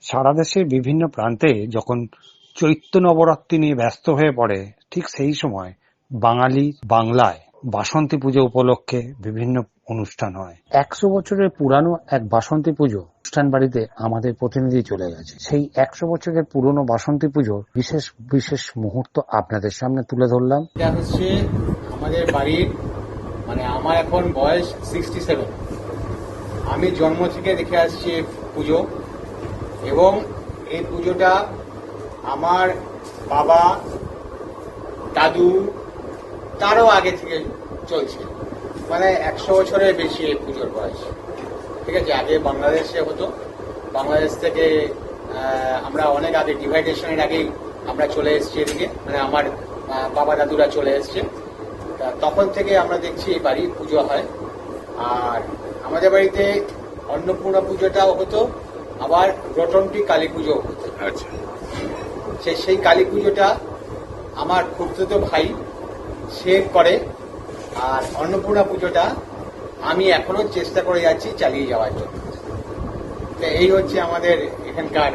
সারা দেশের বিভিন্ন প্রান্তে যখন চৈত্র নবরাত্রি নিয়ে ব্যস্ত হয়ে পড়ে, ঠিক সেই সময় বাংলায় বাসন্তী পুজো উপলক্ষে বিভিন্ন অনুষ্ঠান হয়। 100 বছরের পুরানো এক বাসন্তী পুজো অনুষ্ঠান বাড়িতে আমাদের প্রতিনিধি চলে গেছে। সেই 100 বছরের পুরনো বাসন্তী পুজোর বিশেষ বিশেষ মুহূর্ত আপনাদের সামনে তুলে ধরলাম। এটা হচ্ছে আমাদের বাড়ির, আমার এখন বয়স 67। আমি জন্ম থেকে দেখে আসছি এই পুজো, এবং এই পুজোটা আমার বাবা দাদু তারও আগে থেকে চলছে। 100 বছরের বেশি এই পুজোর বয়স। ঠিক আছে, আগে বাংলাদেশে হতো। বাংলাদেশ থেকে আমরা অনেক আগে, ডিভাইডেশনের আগেই আমরা চলে এসেছি এদিকে, আমার বাবা দাদুরা চলে এসছে। তখন থেকে আমরা দেখছি এই বাড়ি পুজো হয়। আর আমাদের বাড়িতে অন্নপূর্ণা পুজোটাও হতো, আবার রটন্টি কালী পুজো হতো। আচ্ছা, সেই কালী পুজোটা আমার খুড়তুতো ভাই সে করে, আর অন্নপূর্ণা পুজোটা আমি এখনো চেষ্টা করে যাচ্ছি চালিয়ে যাওয়ার জন্য। এই হচ্ছে আমাদের এখানকার